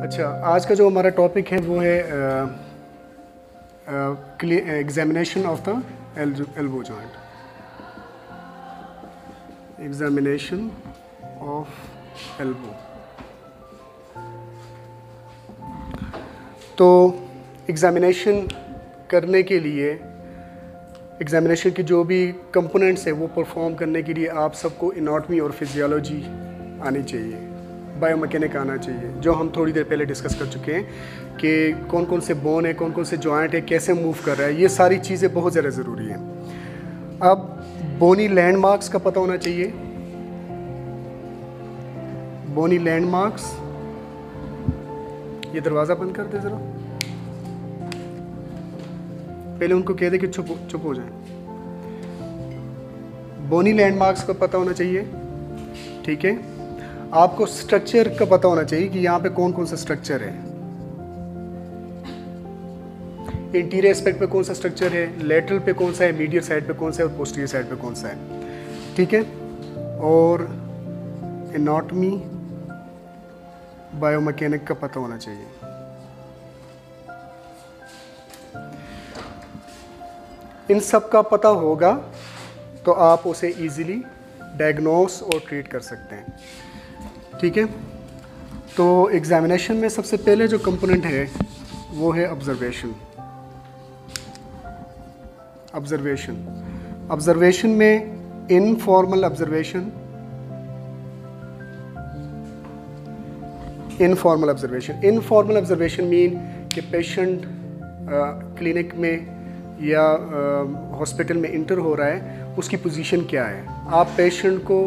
अच्छा, आज का जो हमारा टॉपिक है वो है examination of the elbow joint. Examination of elbow. तो एग्जामिनेशन करने के लिए, एग्जामिनेशन की जो भी कंपोनेंट्स है वो परफॉर्म करने के लिए आप सबको एनाटॉमी और फिजियोलॉजी आनी चाहिए, बायोमैकेनिक आना चाहिए, जो हम थोड़ी देर पहले डिस्कस कर चुके हैं कि कौन कौन से बोन है, कौन कौन से जॉइंट है, कैसे मूव कर रहा है, ये सारी चीज़ें बहुत ज़्यादा ज़रूरी हैं। अब बोनी लैंडमार्क्स का पता होना चाहिए। बोनी लैंडमार्क्स, ये दरवाज़ा बंद कर दे ज़रा, पहले उनको कह दे कि चुप हो जाए। बोनी लैंडमार्क्स का पता होना चाहिए, ठीक है। आपको स्ट्रक्चर का पता होना चाहिए कि यहाँ पे कौन कौन सा स्ट्रक्चर है, इंटीरियर एस्पेक्ट पे कौन सा स्ट्रक्चर है, लेटरल पे कौन सा है, मीडियल साइड पे कौन सा है और पोस्टीरियर साइड पे कौन सा है, ठीक है। और एनाटॉमी, बायोमैकेनिक का पता होना चाहिए। इन सब का पता होगा तो आप उसे इजीली डायग्नोस और ट्रीट कर सकते हैं, ठीक है। तो एग्जामिनेशन में सबसे पहले जो कंपोनेंट है वो है ऑब्जर्वेशन। ऑब्जर्वेशन में informal observation, informal observation mean कि पेशेंट क्लिनिक में या हॉस्पिटल में इंटर हो रहा है, उसकी पोजीशन क्या है। आप पेशेंट को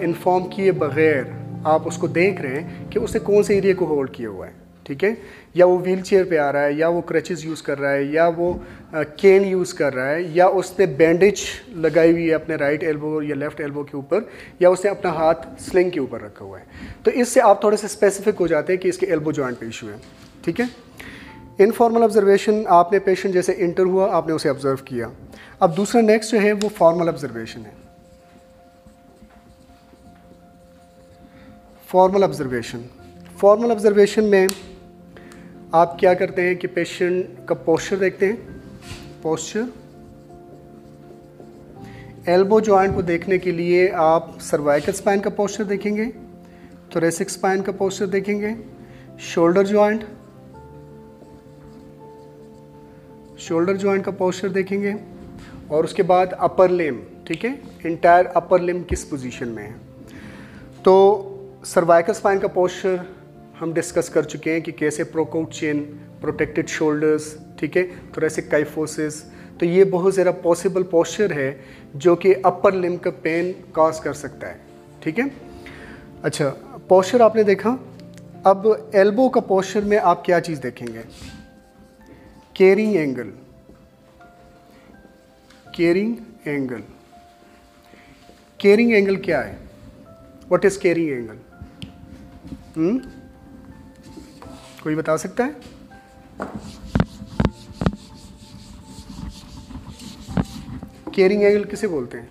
इन्फॉर्म किए बगैर आप उसको देख रहे हैं कि उसने कौन से एरिया को होल्ड किया हुआ है, ठीक है। या वो व्हील चेयर पे आ रहा है, या वो क्रचेस यूज़ कर रहा है, या वो केन यूज़ कर रहा है, या उसने बैंडेज लगाई हुई है अपने राइट एल्बो या लेफ़्ट एल्बो के ऊपर, या उसने अपना हाथ स्लिंग के ऊपर रखा हुआ है। तो इससे आप थोड़े से स्पेसिफिक हो जाते हैं कि इसके एल्बो जॉइंट पे इशू है, ठीक है। इनफॉर्मल ऑब्जर्वेशन, आपने पेशेंट जैसे इंटर हुआ, आपने उसे ऑब्जर्व किया। अब दूसरा नेक्स्ट जो है वो फॉर्मल ऑब्जर्वेशन है। फॉर्मल ऑब्जर्वेशन में आप क्या करते हैं कि पेशेंट का पोस्चर देखते हैं। पोस्चर, एल्बो जॉइंट को देखने के लिए आप सर्वाइकल स्पाइन का पोस्चर देखेंगे, थोरेसिक स्पाइन का पोस्चर देखेंगे, शोल्डर जॉइंट का पोस्चर देखेंगे, और उसके बाद अपर लिम, ठीक है, इंटायर अपर लिम किस पोजीशन में है। तो सर्वाइकल स्पाइन का पोस्चर हम डिस्कस कर चुके हैं कि कैसे प्रोकोट चिन, प्रोटेक्टेड शोल्डर्स, ठीक है, थोरेसिक काइफोसिस। तो ये बहुत ज़्यादा पॉसिबल पोस्चर है जो कि अपर लिम का पेन कॉज कर सकता है, ठीक है। अच्छा, पोस्चर आपने देखा। अब एल्बो का पोस्चर में आप क्या चीज़ देखेंगे। कैरिंग एंगल, कैरिंग एंगल क्या है? What is carrying angle? कोई बता सकता है? कैरिंग एंगल किसे बोलते हैं?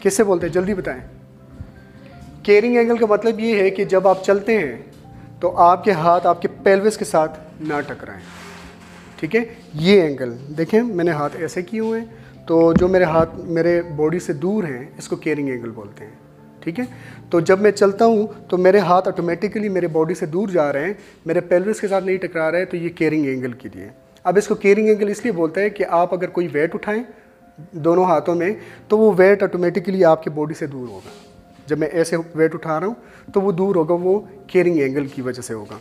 किसे बोलते हैं, जल्दी बताएं। कैरिंग एंगल का मतलब ये है कि जब आप चलते हैं तो आपके हाथ आपके पेल्विस के साथ ना टकराएं, ठीक है। ये एंगल देखें, मैंने हाथ ऐसे किए हुए हैं, तो जो मेरे हाथ मेरे बॉडी से दूर हैं इसको कैरिंग एंगल बोलते हैं, ठीक है। तो जब मैं चलता हूँ तो मेरे हाथ ऑटोमेटिकली मेरे बॉडी से दूर जा रहे हैं, मेरे पेल्विस के साथ नहीं टकरा रहे हैं, तो ये कैरिंग एंगल के लिए। अब इसको कैरिंग एंगल इसलिए बोलते हैं कि आप अगर कोई वेट उठाएं दोनों हाथों में तो वो वेट ऑटोमेटिकली आपकी बॉडी से दूर होगा। जब मैं ऐसे वेट उठा रहा हूँ तो वो दूर होगा, वो कैरिंग एंगल की वजह से होगा।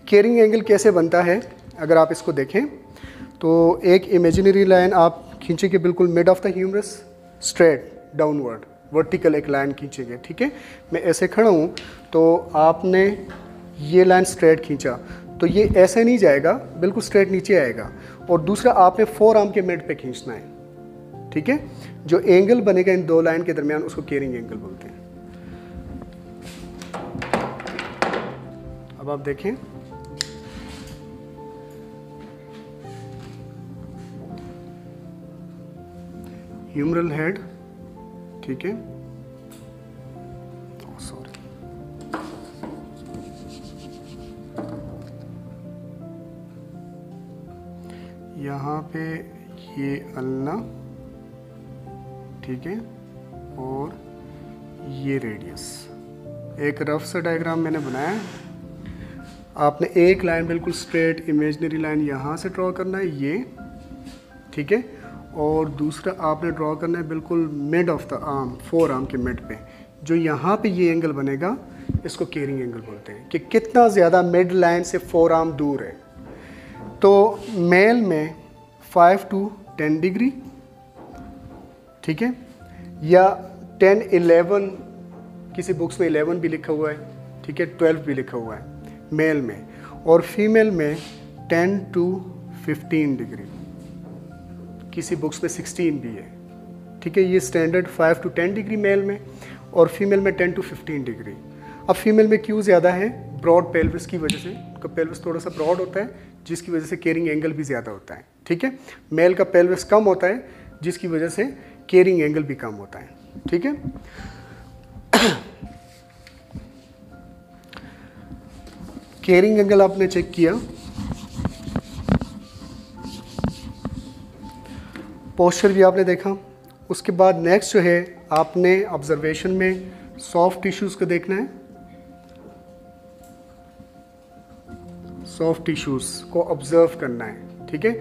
कैरिंग एंगल कैसे बनता है, अगर आप इसको देखें तो एक इमेजिनरी लाइन आप खींचेंगे बिल्कुल mid of the humerus, straight downward vertical एक लाइन खींचेंगे, ठीक है। मैं ऐसे खड़ा हूँ तो आपने ये लाइन स्ट्रेट खींचा तो ये ऐसे नहीं जाएगा, बिल्कुल स्ट्रेट नीचे आएगा। और दूसरा आपने फोर आर्म के मिड पे खींचना है, ठीक है। जो एंगल बनेगा इन दो लाइन के दरमियान उसको कैरिंग एंगल बोलते हैं। अब आप देखें, ह्यूमरल हेड, ठीक है, पे ये अल्ना, ठीक है, और ये रेडियस। एक रफ सा डायग्राम मैंने बनाया है। आपने एक लाइन बिल्कुल स्ट्रेट इमेजिनरी लाइन यहाँ से ड्रॉ करना है, ये, ठीक है, और दूसरा आपने ड्रॉ करना है बिल्कुल mid of the arm, four arm के मिड पे। जो यहाँ पे ये एंगल बनेगा इसको केयरिंग एंगल बोलते हैं, कि कितना ज़्यादा मिड लाइन से फोर आर्म दूर है। तो मेल में 5 to 10 डिग्री, ठीक है, या 10, 11, किसी बुक्स में 11 भी लिखा हुआ है, ठीक है, 12 भी लिखा हुआ है मेल में, और फीमेल में 10 to 15 डिग्री, किसी बुक्स में 16 भी है, ठीक है। ये स्टैंडर्ड 5 to 10 डिग्री मेल में, और फीमेल में 10 to 15 डिग्री। अब फीमेल में क्यों ज़्यादा है? ब्रॉड पेल्विस की वजह से, उनका पेल्विस थोड़ा सा ब्रॉड होता है, जिसकी वजह से केयरिंग एंगल भी ज़्यादा होता है, ठीक है। मेल का पेल्विस कम होता है, जिसकी वजह से केयरिंग एंगल भी कम होता है, ठीक है। केयरिंग एंगल आपने चेक किया, पोस्चर भी आपने देखा। उसके बाद नेक्स्ट जो है, आपने ऑब्जर्वेशन में सॉफ्ट टिश्यूज़ को देखना है। सॉफ्ट टिश्यूज़ को ऑब्जर्व करना है, ठीक है।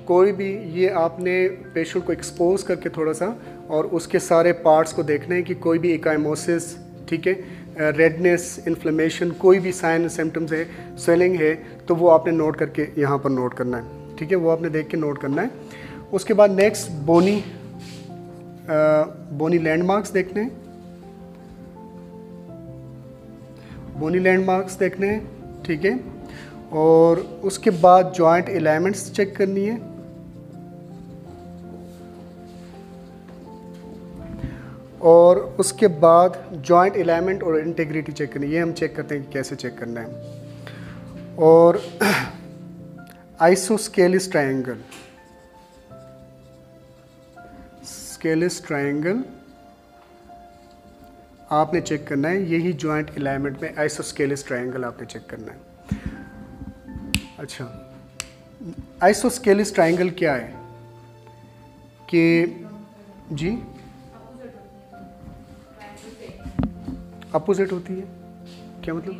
कोई भी ये आपने पेशेंट को एक्सपोज करके थोड़ा सा, और उसके सारे पार्ट्स को देखना है कि कोई भी इकाइमोसिस, ठीक है, रेडनेस, इन्फ्लेमेशन, कोई भी साइन सिम्टम्स है, स्वेलिंग है, तो वो आपने नोट करके यहाँ पर नोट करना है, ठीक है, वो आपने देख के नोट करना है। उसके बाद नेक्स्ट बोनी लैंडमार्क्स देखने हैं, बोनी लैंडमार्क्स देखने हैं, ठीक है। और उसके बाद जॉइंट एलाइनमेंट्स चेक करनी है, और उसके बाद जॉइंट एलाइनमेंट और इंटीग्रिटी चेक करनी है। ये हम चेक करते हैं कि कैसे चेक करना है। और आइसोस्केलिस ट्रायंगल, स्केलिस ट्रायंगल आपने चेक करना है। यही जॉइंट एलाइनमेंट में आइसोस्केलिस ट्रायंगल आपने चेक करना है। अच्छा, आइसोस्केलिस ट्रायंगल क्या है कि जी अपोजिट होती है? क्या मतलब?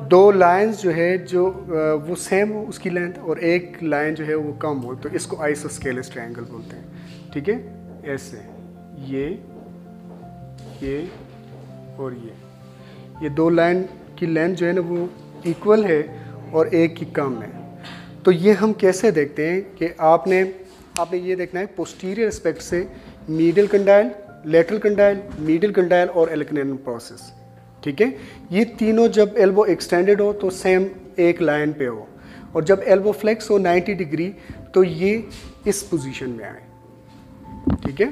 दो लाइंस जो है, जो वो सेम हो उसकी लेंथ, और एक लाइन जो है वो कम हो, तो इसको आइसोस्केलिस ट्रायंगल बोलते हैं, ठीक है। ऐसे ये और ये दो लाइन की लेंथ जो है ना वो इक्वल है और एक की कम है। तो ये हम कैसे देखते हैं कि आपने ये देखना है पोस्टीरियर एस्पेक्ट से, medial condyle, lateral condyle, medial condyle और एल्केनेन प्रोसेस, ठीक है। ये तीनों जब एल्बो एक्सटेंडेड हो तो सेम एक लाइन पे हो, और जब एल्बो फ्लेक्स हो 90 डिग्री तो ये इस पोजीशन में आए, ठीक है।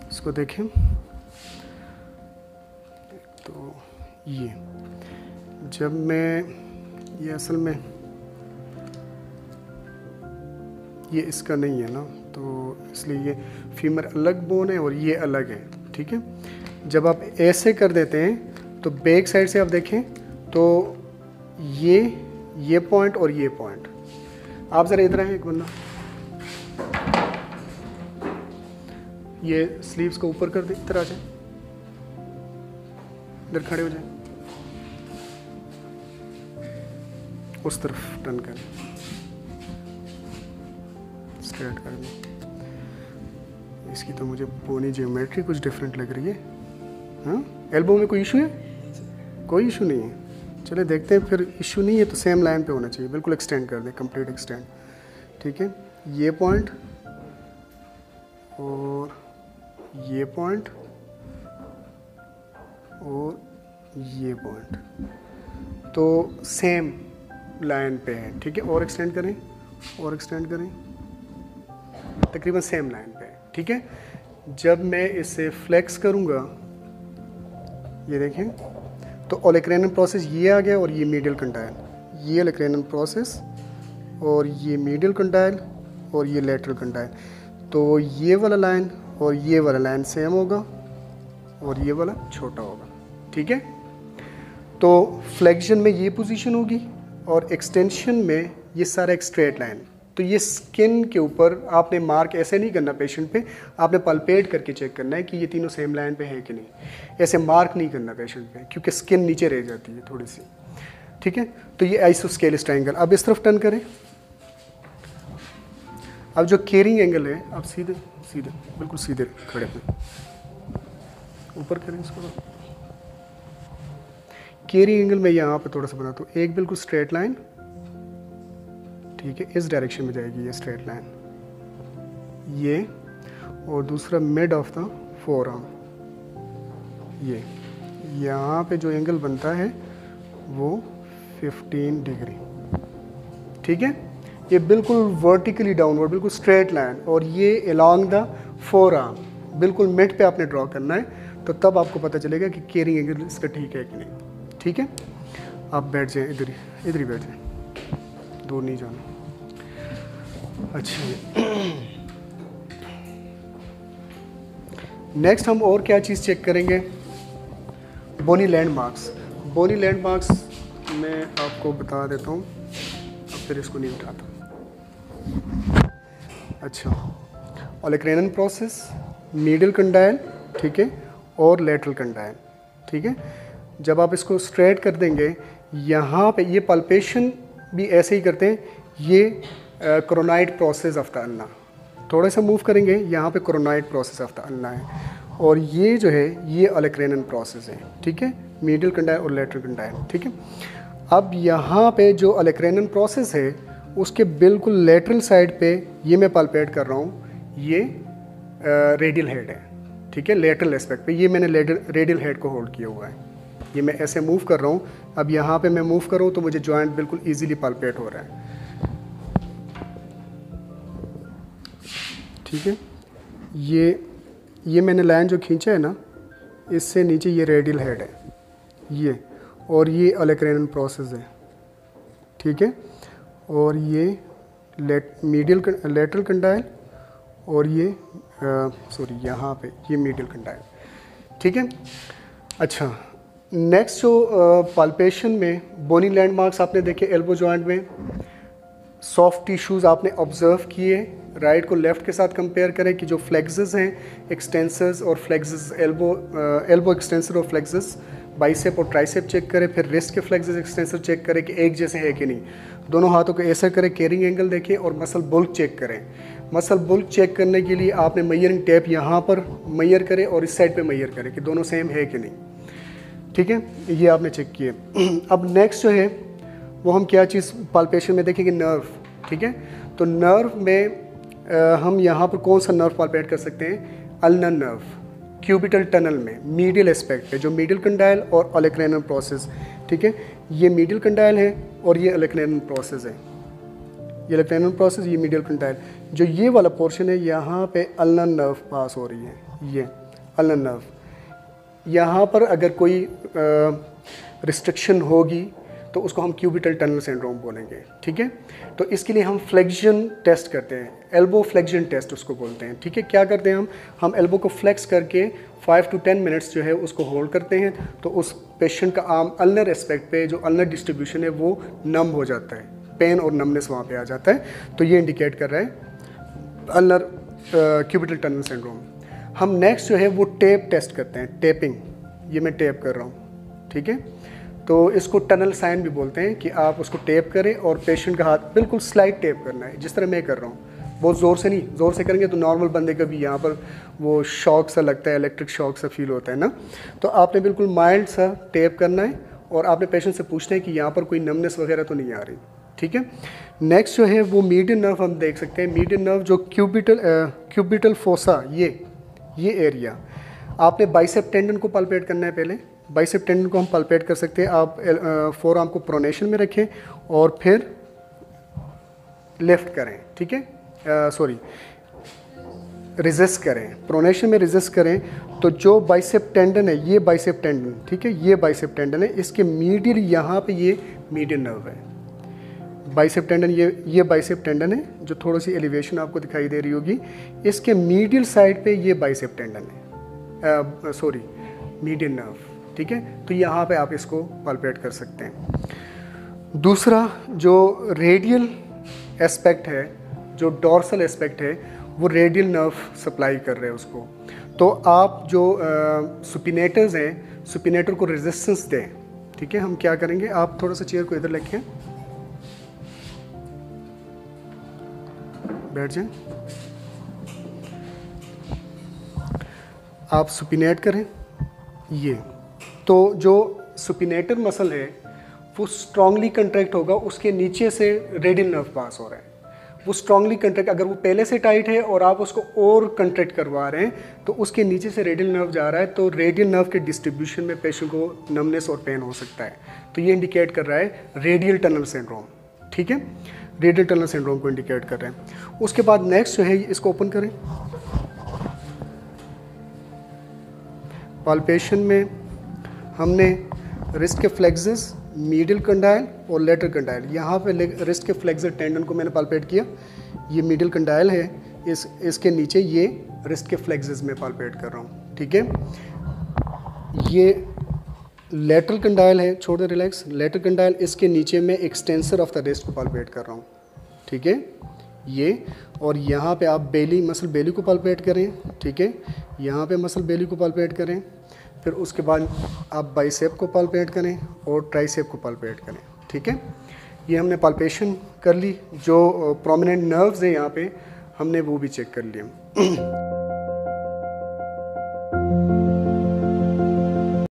इसको देखें तो ये जब मैं ये असल में ये इसका नहीं है ना, तो इसलिए ये फीमर अलग बोन है और ये अलग है, ठीक है। जब आप ऐसे कर देते हैं तो बैक साइड से आप देखें तो ये पॉइंट और ये पॉइंट, आप ज़रा इधर आए एक बंदा, ये स्लीव्स को ऊपर कर दे, इधर आ जाए, इधर खड़े हो जाए, उस तरफ टर्न कर, स्ट्रेट कर दे। इसकी तो मुझे बोनी ज्योमेट्री कुछ डिफरेंट लग रही है। हाँ, एल्बो में कोई इशू है? कोई इशू नहीं है। चले देखते हैं, फिर इशू नहीं है तो सेम लाइन पे होना चाहिए, बिल्कुल एक्सटेंड कर दें, कंप्लीट एक्सटेंड, ठीक है। ये पॉइंट और ये पॉइंट और ये पॉइंट, तो सेम लाइन पे है, ठीक है। और एक्सटेंड करें, और एक्सटेंड करें, तकरीबन सेम लाइन पे है, ठीक है। जब मैं इसे फ्लेक्स करूंगा, ये देखें, तो ओलेक्रेनन प्रोसेस ये आ गया और ये मीडियल कंडाइल, ये ओलेक्रेनन प्रोसेस और ये मीडियल कंडाइल और ये लेटरल कंडाइल। तो ये वाला लाइन और ये वाला लाइन सेम होगा और ये वाला छोटा होगा, ठीक है। तो फ्लेक्शन में ये पोजीशन होगी और एक्सटेंशन में ये सारा एक स्ट्रेट लाइन। तो ये स्किन के ऊपर आपने मार्क ऐसे नहीं करना पेशेंट पे, आपने पल्पेट करके चेक करना है कि ये तीनों सेम लाइन पे है कि नहीं। ऐसे मार्क नहीं करना पेशेंट पे, क्योंकि स्किन नीचे रह जाती है थोड़ी सी, ठीक है। तो ये आइसोस्केलिस ट्रायंगल। अब इस तरफ टर्न करें। अब जो केयरिंग एंगल है, आप सीधे सीधे बिल्कुल सीधे खड़े पे ऊपर करें इसको। केयरिंग एंगल में यहाँ पे थोड़ा सा बनाता हूँ, एक बिल्कुल स्ट्रेट लाइन, ठीक है, इस डायरेक्शन में जाएगी ये स्ट्रेट लाइन, ये, और दूसरा mid of the four arm, ये यहाँ पे जो एंगल बनता है वो 15 डिग्री, ठीक है। ये बिल्कुल वर्टिकली डाउनवर्ड, बिल्कुल स्ट्रेट लाइन, और ये अलोंग द फोर आर्म बिल्कुल मिड पे आपने ड्रॉ करना है, तो तब आपको पता चलेगा कि केयरिंग एंगल इसका ठीक है कि नहीं, ठीक है। आप बैठ जाएं, इधर ही बैठ जाएं, दूर नहीं जाना। अच्छा, नेक्स्ट हम और क्या चीज़ चेक करेंगे? बोनी लैंडमार्क्स। बोनी लैंडमार्क्स मैं आपको बता देता हूँ, अब फिर इसको नहीं उठाता। अच्छा, ओलेक्रेनन प्रोसेस, मीडियल कंडाइल, ठीक है, और लेटरल कंडाइल, ठीक है। जब आप इसको स्ट्रेट कर देंगे, यहाँ पे ये पल्पेशन भी ऐसे ही करते हैं, ये coronoid process of the ulna, थोड़ा सा मूव करेंगे, यहाँ पे coronoid process of the ulna है, और ये जो है ये ओलेक्रेनन प्रोसेस है, ठीक है, मीडियल कंडाइल और लेटरल कंडाइल, ठीक है। अब यहाँ पे जो ओलेक्रेनन प्रोसेस है उसके बिल्कुल लेटरल साइड पे ये मैं पल्पेट कर रहा हूँ, ये रेडियल हेड है, ठीक है, लेटरल एस्पेक्ट पे ये मैंने रेडियल हेड को होल्ड किया हुआ है, ये मैं ऐसे मूव कर रहा हूँ। अब यहाँ पे मैं मूव कर रहा हूँ तो मुझे जॉइंट बिल्कुल इजीली पल्पेट हो रहा है, ठीक है। ये मैंने लाइन जो खींचा है ना, इससे नीचे ये रेडियल हेड है ये, और ये ओलेक्रेनन प्रोसेस है, ठीक है, और ये लेटरल कंडाइल, और ये यहाँ पे ये मीडियल कंडाइल, ठीक है। अच्छा, नेक्स्ट जो पाल्पेशन में बोनी लैंडमार्क्स आपने देखे एल्बो जॉइंट में, सॉफ्ट टिश्यूज़ आपने ऑब्जर्व किए, राइट को लेफ़्ट के साथ कंपेयर करें कि जो फ्लेक्सेस हैं, एक्सटेंसर्स और फ्लेक्सेस, एल्बो एक्सटेंसर और फ्लेक्सेस, बाइसेप और ट्राइसेप चेक करें, फिर रिस्ट के फ्लेक्सेस एक्सटेंसर चेक करें कि एक जैसे है कि नहीं, दोनों हाथों को ऐसा करें, केयरिंग एंगल देखें, और मसल बुल्क चेक करें। मसल बुल्क चेक करने के लिए आपने मेजरिंग टेप यहाँ पर मेजर करें और इस साइड पे मेजर करें कि दोनों सेम है कि नहीं, ठीक है, ये आपने चेक किए। अब नेक्स्ट जो है वो हम क्या चीज़ पाल्पेशन में देखेंगे, नर्व, ठीक है। तो नर्व में हम यहाँ पर कौन सा नर्व पाल्पेट कर सकते हैं? अल्नर नर्व, क्यूबिटल टनल में मीडियल एस्पेक्ट पे, जो मीडियल कंडाइल और ओलेक्रेनल प्रोसेस, ठीक है, ये मीडियल कंडाइल है और ये ओलेक्रेनल प्रोसेस है, ये ओलेक्रेनल प्रोसेस, ये मीडियल कंडाइल, जो ये वाला पोर्शन है यहाँ पे अल्नर नर्व पास हो रही है, ये अल्नर नर्व। यहाँ पर अगर कोई रिस्ट्रिक्शन होगी तो उसको हम क्यूबिटल टनल सिंड्रोम बोलेंगे, ठीक है। तो इसके लिए हम फ्लेक्शन टेस्ट करते हैं, एल्बो फ्लेक्शन टेस्ट उसको बोलते हैं, ठीक है। क्या करते हैं हम एल्बो को फ्लेक्स करके 5 to 10 मिनट्स जो है उसको होल्ड करते हैं, तो उस पेशेंट का आर्म अल्नर एस्पेक्ट पे जो अल्नर डिस्ट्रीब्यूशन है वो नम हो जाता है, पेन और नमनेस वहाँ पे आ जाता है, तो ये इंडिकेट कर रहा है अल्नर क्यूबिटल टनल सिंड्रोम। हम नेक्स्ट जो है वो टेप टेस्ट करते हैं, टेपिंग, ये मैं टेप कर रहा हूँ, ठीक है। तो इसको टनल साइन भी बोलते हैं कि आप उसको टेप करें और पेशेंट का हाथ बिल्कुल स्लाइड टेप करना है, जिस तरह मैं कर रहा हूँ, बहुत ज़ोर से नहीं, ज़ोर से करेंगे तो नॉर्मल बंदे का भी यहाँ पर वो शॉक सा लगता है, इलेक्ट्रिक शॉक सा फील होता है ना। तो आपने बिल्कुल माइल्ड सा टेप करना है और आपने पेशेंट से पूछना है कि यहाँ पर कोई नमनेस वगैरह तो नहीं आ रही, ठीक है। नेक्स्ट जो है वो मीडियन नर्व हम देख सकते हैं, मीडियन नर्व जो क्यूबिटल फोसा, ये एरिया, आपने बाइसेप टेंडन को पल्पेट करना है पहले, बाइसेप टेंडन को हम पल्पेट कर सकते हैं। आप फोर आर्म को प्रोनेशन में रखें और फिर लेफ्ट करें, ठीक है, रेजिस्ट करें, प्रोनेशन में रेजिस्ट करें। तो जो बाइसेप टेंडन है, ये बाइसेप टेंडन, ठीक है, ये बाइसेप टेंडन है, इसके मीडियल यहाँ पे ये मीडियन नर्व है, बाइसेप टेंडन, ये बाइसेप टेंडन है, जो थोड़ी सी एलिवेशन आपको दिखाई दे रही होगी, इसके मीडियल साइड पे ये बाइसेप टेंडन है, मीडियन नर्व, ठीक है, तो यहाँ पे आप इसको पल्पेट कर सकते हैं। दूसरा जो रेडियल एस्पेक्ट है, जो डॉर्सल एस्पेक्ट है, वो रेडियल नर्व सप्लाई कर रहे हैं उसको। तो आप जो सुपिनेटर्स हैं, सुपिनेटर को रेजिस्टेंस दें। ठीक है, हम क्या करेंगे, आप थोड़ा सा चेयर को इधर रखें, बैठ जाएं। आप सुपिनेट करें ये, तो जो सुपिनेटर मसल है वो स्ट्रांगली कंट्रैक्ट होगा, उसके नीचे से रेडियल नर्व पास हो रहा है, वो स्ट्रांगली कंट्रैक्ट। अगर वो पहले से टाइट है और आप उसको और कंट्रैक्ट करवा रहे हैं तो उसके नीचे से रेडियल नर्व जा रहा है, तो रेडियल नर्व के डिस्ट्रीब्यूशन में पेशेंट को नमनेस और पेन हो सकता है। तो ये इंडिकेट कर रहा है रेडियल टनल सिंड्रोम। ठीक है, रेडियल टनल सिंड्रोम को इंडिकेट कर रहे हैं। उसके बाद नेक्स्ट जो है, इसको ओपन करें। पाल्पेशन में हमने रिस्ट के फ्लेक्सस, मीडियल कंडाइल और लेटरल कंडाइल, यहाँ पे रिस्ट के फ्लेक्सर टेंडन को मैंने पाल्पेट किया। ये मीडियल कंडाइल है, इसके नीचे ये रिस्ट के फ्लेक्सस में पाल्पेट कर रहा हूँ। ठीक है, ये लेटरल कंडाइल है, छोड़ दे, रिलैक्स। लेटरल कंडाइल, इसके नीचे में एक्सटेंसर ऑफ द रिस्ट को पाल्पेट कर रहा हूँ। ठीक है, ये, और यहाँ पे आप बेली, मसल बेली को पाल्पेट करें। ठीक है, यहाँ पे मसल बेली को पाल्पेट करें। फिर उसके बाद आप बाइसेप को पाल्पेट करें और ट्राइसेप को पाल्पेट करें। ठीक है, ये हमने पाल्पेशन कर ली। जो प्रोमिनेंट नर्व्स हैं यहाँ पे, हमने वो भी चेक कर लिए।